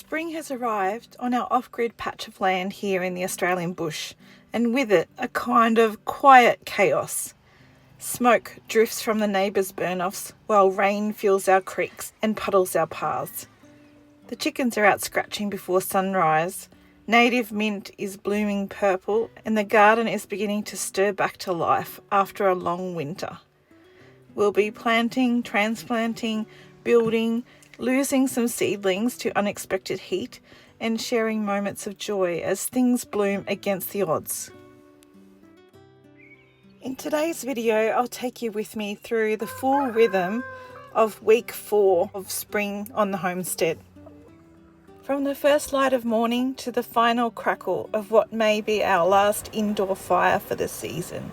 Spring has arrived on our off-grid patch of land here in the Australian bush, and with it a kind of quiet chaos. Smoke drifts from the neighbours' burn-offs while rain fills our creeks and puddles our paths. The chickens are out scratching before sunrise, native mint is blooming purple, and the garden is beginning to stir back to life after a long winter. We'll be planting, transplanting, building, losing some seedlings to unexpected heat, and sharing moments of joy as things bloom against the odds. In today's video, I'll take you with me through the full rhythm of week 4 of spring on the homestead. From the first light of morning to the final crackle of what may be our last indoor fire for the season,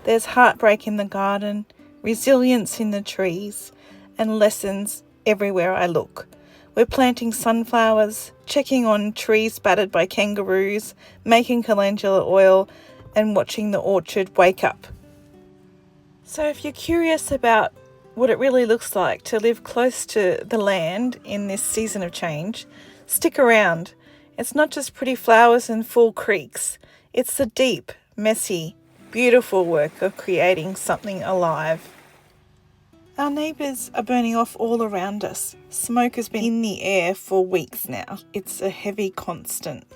there's heartbreak in the garden, resilience in the trees, and lessons everywhere I look. We're planting sunflowers, checking on trees battered by kangaroos, making calendula oil, and watching the orchard wake up. So if you're curious about what it really looks like to live close to the land in this season of change, stick around. It's not just pretty flowers and full creeks. It's the deep, messy, beautiful work of creating something alive. Our neighbours are burning off all around us. Smoke has been in the air for weeks now. It's a heavy constant.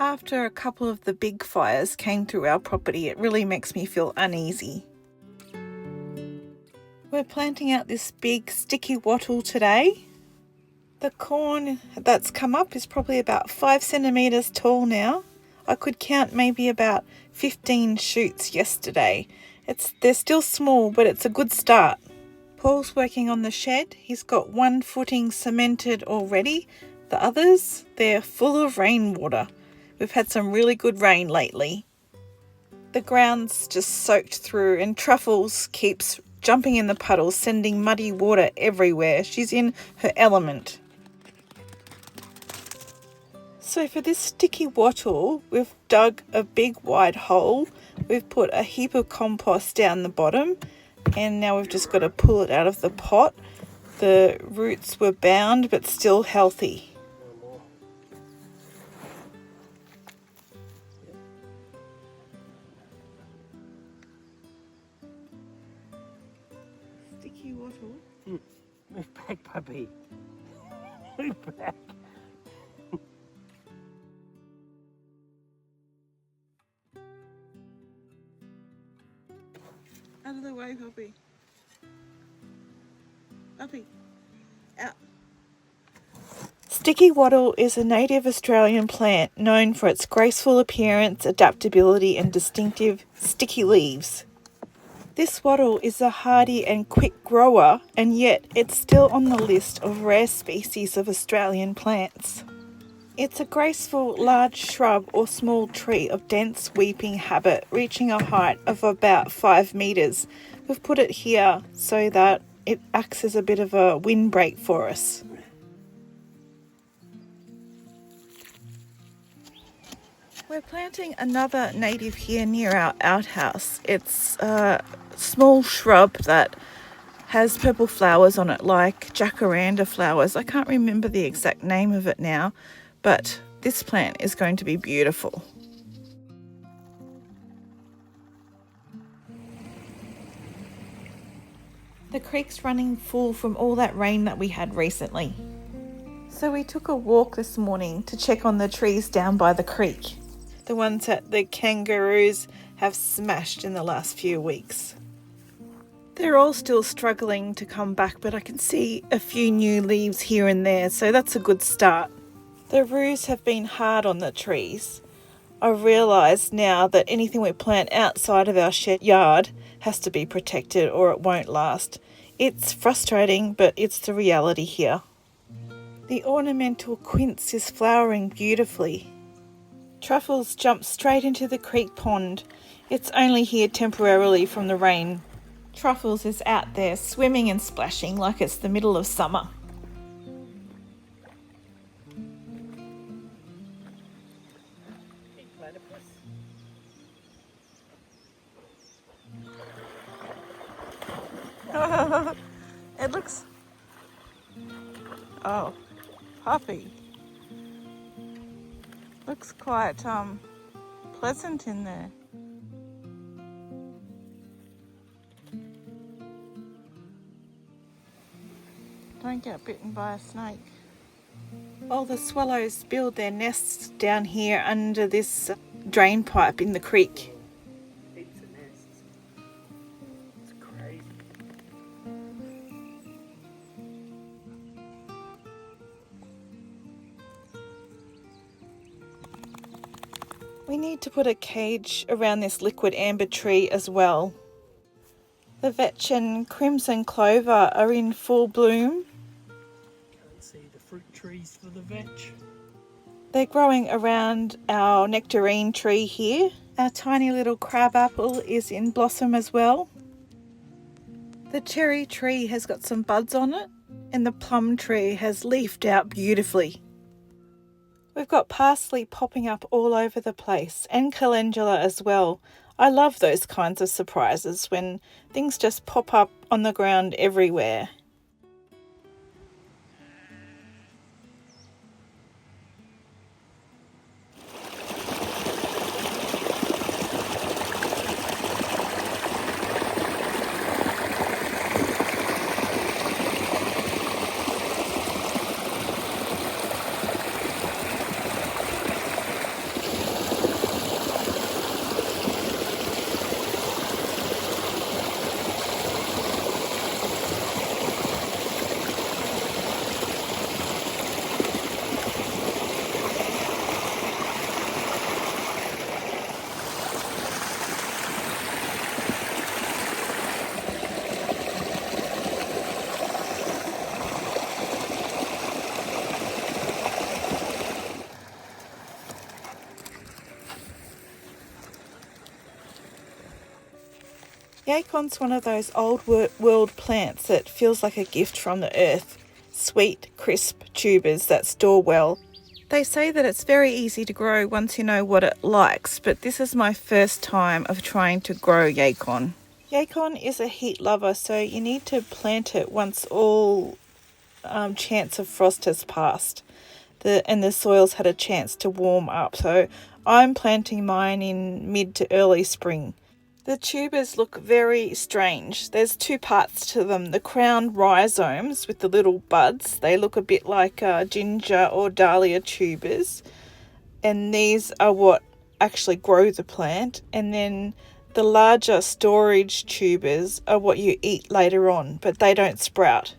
After a couple of the big fires came through our property, it really makes me feel uneasy. We're planting out this big sticky wattle today. The corn that's come up is probably about 5 centimetres tall now. I could count maybe about 15 shoots yesterday. They're still small, but it's a good start. Paul's working on the shed. He's got one footing cemented already. The others, they're full of rainwater. We've had some really good rain lately. The ground's just soaked through, and Truffles keeps jumping in the puddles, sending muddy water everywhere. She's in her element. So for this sticky wattle, we've dug a big wide hole. We've put a heap of compost down the bottom, and now we've just got to pull it out of the pot. The roots were bound but still healthy. Sticky wattle. Move back, puppy. Move back. Out of the way, puppy. Puppy. Out. Sticky wattle is a native Australian plant known for its graceful appearance, adaptability, and distinctive sticky leaves. This wattle is a hardy and quick grower, and yet it's still on the list of rare species of Australian plants. It's a graceful large shrub or small tree of dense weeping habit, reaching a height of about 5 metres. We've put it here so that it acts as a bit of a windbreak for us. We're planting another native here near our outhouse. It's a small shrub that has purple flowers on it, like jacaranda flowers. I can't remember the exact name of it now, but this plant is going to be beautiful. The creek's running full from all that rain that we had recently. So we took a walk this morning to check on the trees down by the creek. The ones that the kangaroos have smashed in the last few weeks. They're all still struggling to come back, but I can see a few new leaves here and there, so that's a good start. The roos have been hard on the trees. I realise now that anything we plant outside of our shed yard has to be protected or it won't last. It's frustrating, but it's the reality here. The ornamental quince is flowering beautifully. Truffles jumped straight into the creek pond. It's only here temporarily from the rain. Truffles is out there swimming and splashing like it's the middle of summer. It looks... Oh, puppy. Looks quite pleasant in there. Don't get bitten by a snake. All the swallows build their nests down here under this drain pipe in the creek. Heaps of nests. It's crazy. We need to put a cage around this liquid amber tree as well. The vetch and crimson clover are in full bloom. Can't see the fruit trees for the vetch. They're growing around our nectarine tree here. Our tiny little crabapple is in blossom as well. The cherry tree has got some buds on it, and the plum tree has leafed out beautifully. We've got parsley popping up all over the place, and calendula as well. I love those kinds of surprises when things just pop up on the ground everywhere. Yacon's one of those old world plants that feels like a gift from the earth. Sweet, crisp tubers that store well. They say that it's very easy to grow once you know what it likes, but this is my first time of trying to grow yacon. Yacon is a heat lover, so you need to plant it once all chance of frost has passed and the soil's had a chance to warm up. So I'm planting mine in mid to early spring. The tubers look very strange. There's two parts to them. The crown rhizomes with the little buds, they look a bit like ginger or dahlia tubers. And these are what actually grow the plant. And then the larger storage tubers are what you eat later on, but they don't sprout.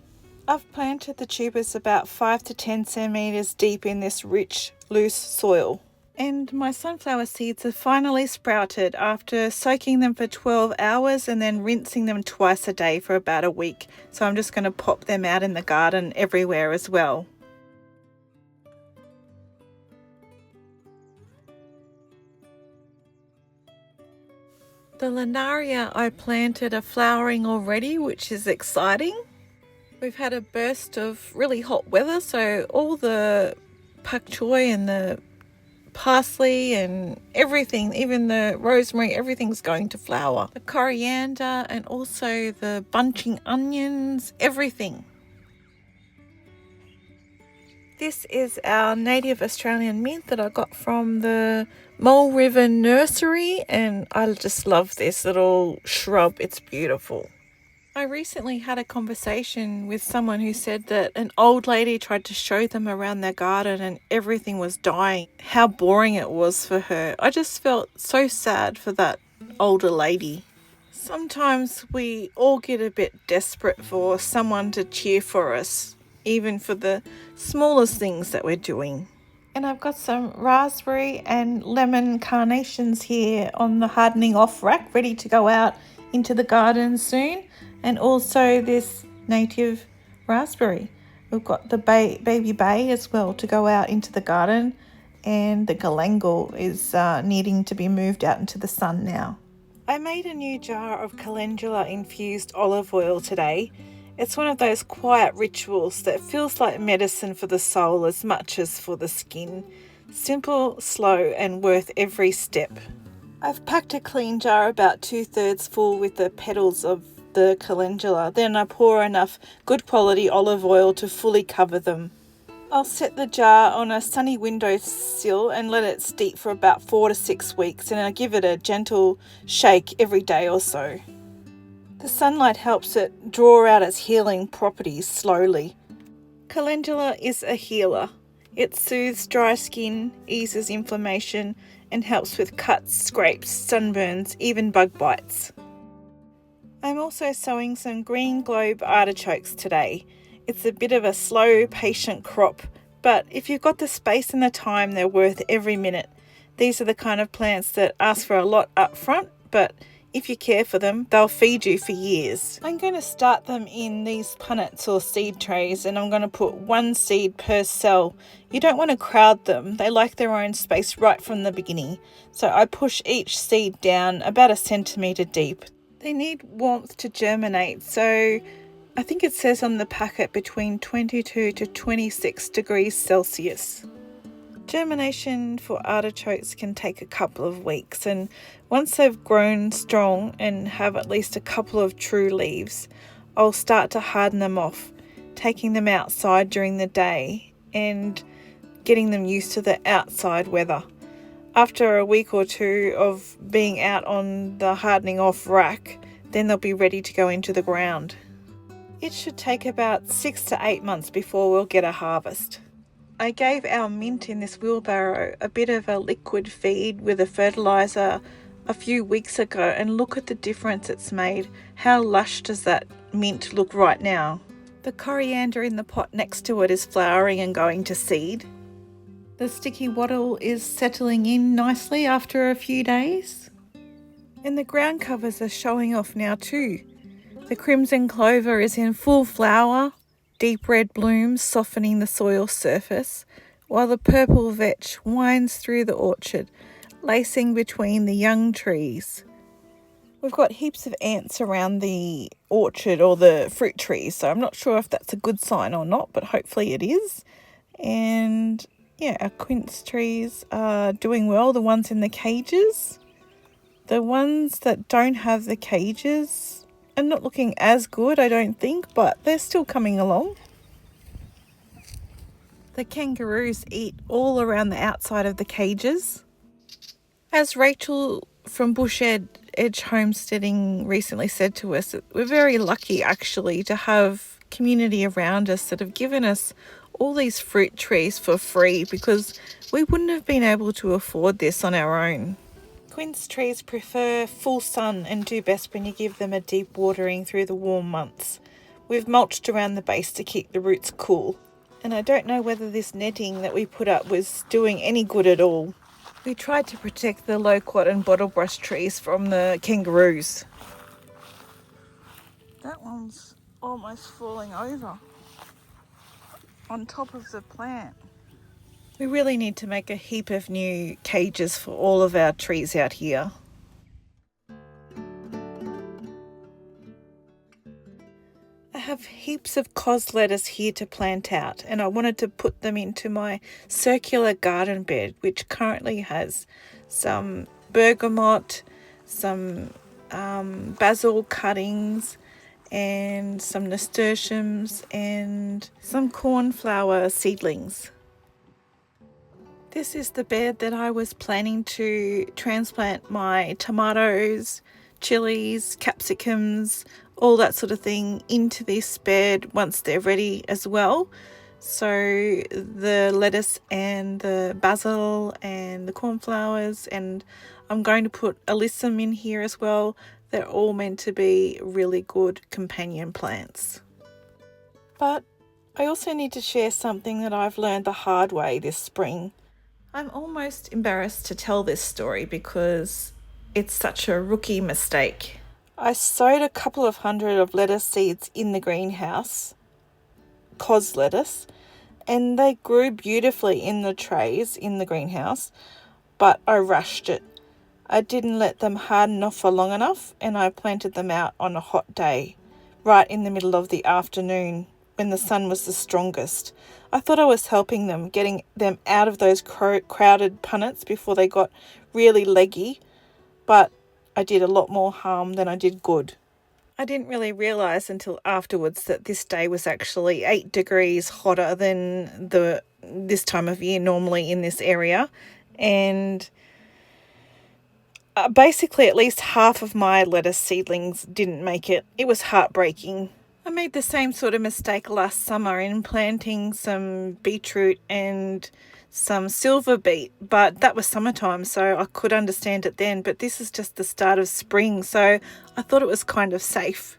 I've planted the tubers about 5 to 10 centimetres deep in this rich, loose soil. And my sunflower seeds have finally sprouted after soaking them for 12 hours and then rinsing them twice a day for about a week. So I'm just going to pop them out in the garden everywhere as well. The linaria I planted are flowering already, which is exciting. We've had a burst of really hot weather, so all the pak choi and the parsley and everything, even the rosemary, everything's going to flower. The coriander and also the bunching onions, everything. This is our native Australian mint that I got from the Mole River Nursery, and I just love this little shrub. It's beautiful. I recently had a conversation with someone who said that an old lady tried to show them around their garden and everything was dying. How boring it was for her. I just felt so sad for that older lady. Sometimes we all get a bit desperate for someone to cheer for us, even for the smallest things that we're doing. And I've got some raspberry and lemon carnations here on the hardening off rack, ready to go out into the garden soon. And also this native raspberry. We've got the baby bay as well to go out into the garden, and the galangal is needing to be moved out into the sun now. I made a new jar of calendula-infused olive oil today. It's one of those quiet rituals that feels like medicine for the soul as much as for the skin. Simple, slow, and worth every step. I've packed a clean jar about 2/3 full with the petals of the calendula. Then I pour enough good quality olive oil to fully cover them. I'll set the jar on a sunny windowsill and let it steep for about 4 to 6 weeks, and I'll give it a gentle shake every day or so. The sunlight helps it draw out its healing properties slowly. Calendula is a healer. It soothes dry skin, eases inflammation, and helps with cuts, scrapes, sunburns, even bug bites. I'm also sowing some green globe artichokes today. It's a bit of a slow, patient crop, but if you've got the space and the time, they're worth every minute. These are the kind of plants that ask for a lot up front, but if you care for them, they'll feed you for years. I'm going to start them in these punnets or seed trays, and I'm going to put one seed per cell. You don't want to crowd them. They like their own space right from the beginning. So I push each seed down about 1 centimetre deep. They need warmth to germinate, so I think it says on the packet between 22 to 26 degrees Celsius. Germination for artichokes can take a couple of weeks, and once they've grown strong and have at least a couple of true leaves, I'll start to harden them off, taking them outside during the day and getting them used to the outside weather. After a week or two of being out on the hardening off rack, then they'll be ready to go into the ground. It should take about 6 to 8 months before we'll get a harvest. I gave our mint in this wheelbarrow a bit of a liquid feed with a fertiliser a few weeks ago, and look at the difference it's made. How lush does that mint look right now? The coriander in the pot next to it is flowering and going to seed. The sticky wattle is settling in nicely after a few days. And the ground covers are showing off now too. The crimson clover is in full flower, deep red blooms softening the soil surface, while the purple vetch winds through the orchard, lacing between the young trees. We've got heaps of ants around the orchard or the fruit trees, so I'm not sure if that's a good sign or not, but hopefully it is. And yeah, our quince trees are doing well, the ones in the cages. The ones that don't have the cages are not looking as good, I don't think, but they're still coming along. The kangaroos eat all around the outside of the cages. As Rachel from Bush Edge Homesteading recently said to us, we're very lucky actually to have community around us that have given us all these fruit trees for free, because we wouldn't have been able to afford this on our own. Quince trees prefer full sun and do best when you give them a deep watering through the warm months. We've mulched around the base to keep the roots cool, and I don't know whether this netting that we put up was doing any good at all. We tried to protect the loquat and bottlebrush trees from the kangaroos. That one's almost falling over on top of the plant. We really need to make a heap of new cages for all of our trees out here. I have heaps of cos lettuce here to plant out, and I wanted to put them into my circular garden bed, which currently has some bergamot, some basil cuttings, and some nasturtiums, and some cornflower seedlings. This is the bed that I was planning to transplant my tomatoes, chilies, capsicums, all that sort of thing into this bed once they're ready as well. So the lettuce and the basil and the cornflowers, and I'm going to put alyssum in here as well. They're all meant to be really good companion plants. But I also need to share something that I've learned the hard way this spring. I'm almost embarrassed to tell this story because it's such a rookie mistake. I sowed a couple of hundred of lettuce seeds in the greenhouse, cos lettuce, and they grew beautifully in the trays in the greenhouse, but I rushed it. I didn't let them harden off for long enough, and I planted them out on a hot day, right in the middle of the afternoon when the sun was the strongest. I thought I was helping them, getting them out of those crowded punnets before they got really leggy, but I did a lot more harm than I did good. I didn't really realise until afterwards that this day was actually 8 degrees hotter than this time of year normally in this area. And basically at least half of my lettuce seedlings didn't make it. It was heartbreaking. I made the same sort of mistake last summer in planting some beetroot and some silver beet, but that was summertime, so I could understand it then. But this is just the start of spring, so I thought it was kind of safe.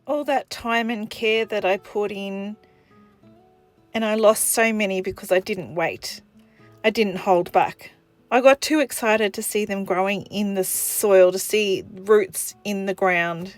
All that time and care that I put in, and I lost so many because I didn't wait. I didn't hold back. I got too excited to see them growing in the soil, to see roots in the ground.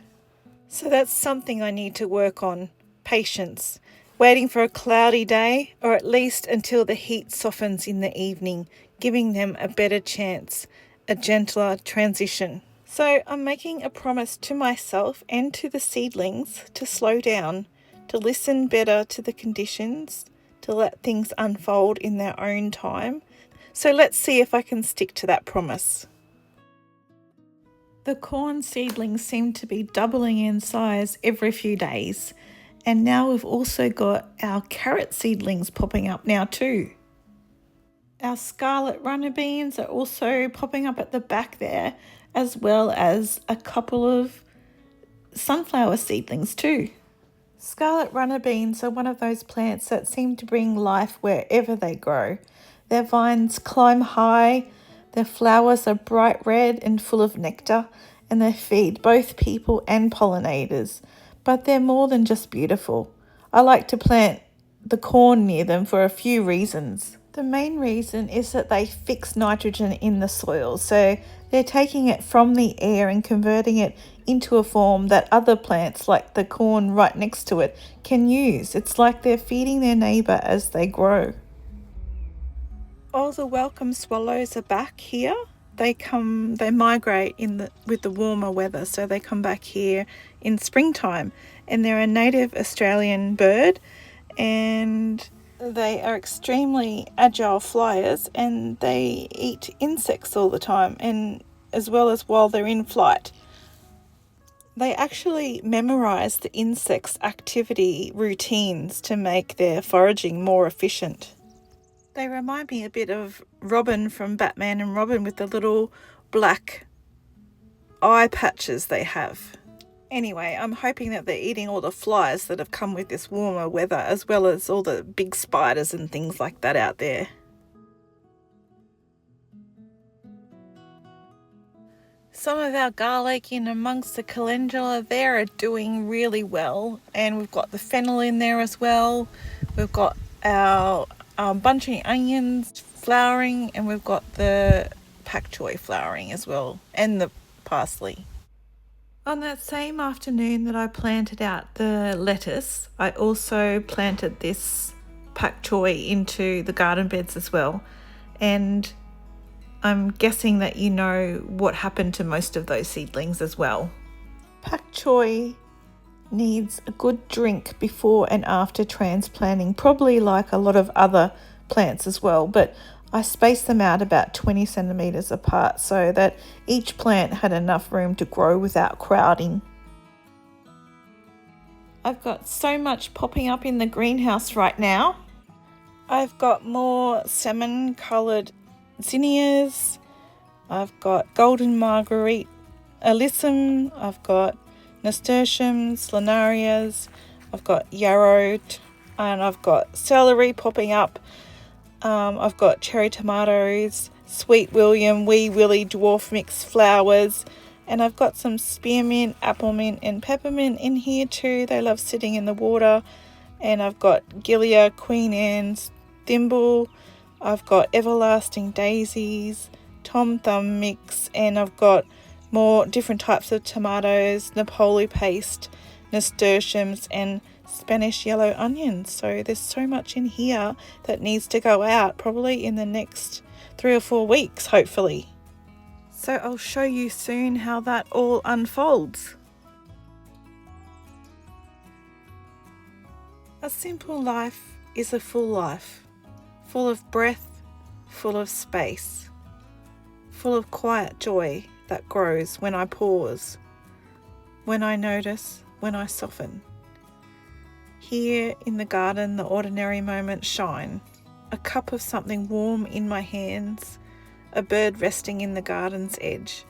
So that's something I need to work on. Patience. Waiting for a cloudy day, or at least until the heat softens in the evening, giving them a better chance, a gentler transition. So I'm making a promise to myself and to the seedlings to slow down, to listen better to the conditions, to let things unfold in their own time. So let's see if I can stick to that promise. The corn seedlings seem to be doubling in size every few days. And now we've also got our carrot seedlings popping up now too. Our scarlet runner beans are also popping up at the back there, as well as a couple of sunflower seedlings too. Scarlet runner beans are one of those plants that seem to bring life wherever they grow. Their vines climb high, their flowers are bright red and full of nectar, and they feed both people and pollinators. But they're more than just beautiful. I like to plant the corn near them for a few reasons. The main reason is that they fix nitrogen in the soil, so they're taking it from the air and converting it into a form that other plants, like the corn right next to it, can use. It's like they're feeding their neighbour as they grow. All the welcome swallows are back here. They migrate with the warmer weather, so they come back here in springtime, and they're a native Australian bird, and they are extremely agile flyers, and they eat insects all the time, and as well as while they're in flight. They actually memorize the insects' activity routines to make their foraging more efficient. They remind me a bit of Robin from Batman and Robin with the little black eye patches they have. Anyway, I'm hoping that they're eating all the flies that have come with this warmer weather, as well as all the big spiders and things like that out there. Some of our garlic in amongst the calendula there are doing really well, and we've got the fennel in there as well. We've got our bunching onions flowering, and we've got the pak choi flowering as well, and the parsley. On that same afternoon that I planted out the lettuce, I also planted this pak choi into the garden beds as well, and I'm guessing that you know what happened to most of those seedlings as well. Pak choi needs a good drink before and after transplanting, probably like a lot of other plants as well, but I spaced them out about 20 centimetres apart so that each plant had enough room to grow without crowding. I've got so much popping up in the greenhouse right now. I've got more salmon coloured zinnias, I've got golden marguerite alyssum, I've got nasturtiums, lanarias, I've got yarrow, and I've got celery popping up. I've got cherry tomatoes, sweet William, wee willy dwarf mix flowers, and I've got some spearmint, apple mint and peppermint in here too. They love sitting in the water. And I've got Gilia, Queen Anne's, thimble, I've got everlasting daisies, tom thumb mix, and I've got more different types of tomatoes, Napoli paste, nasturtiums and Spanish yellow onions. So there's so much in here that needs to go out probably in the next 3 or 4 weeks, hopefully. So I'll show you soon how that all unfolds. A simple life is a full life, full of breath, full of space, full of quiet joy that grows when I pause, when I notice, when I soften. Here in the garden, the ordinary moments shine. A cup of something warm in my hands, a bird resting in the garden's edge,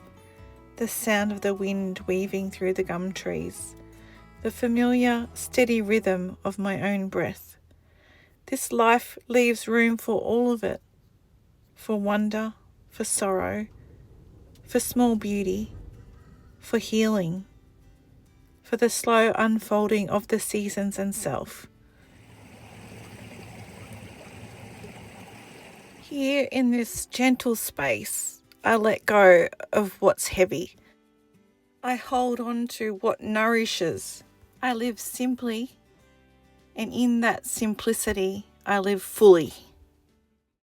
the sound of the wind weaving through the gum trees, the familiar, steady rhythm of my own breath. This life leaves room for all of it, for wonder, for sorrow, for small beauty, for healing, for the slow unfolding of the seasons and self. Here in this gentle space, I let go of what's heavy. I hold on to what nourishes. I live simply, and in that simplicity, I live fully.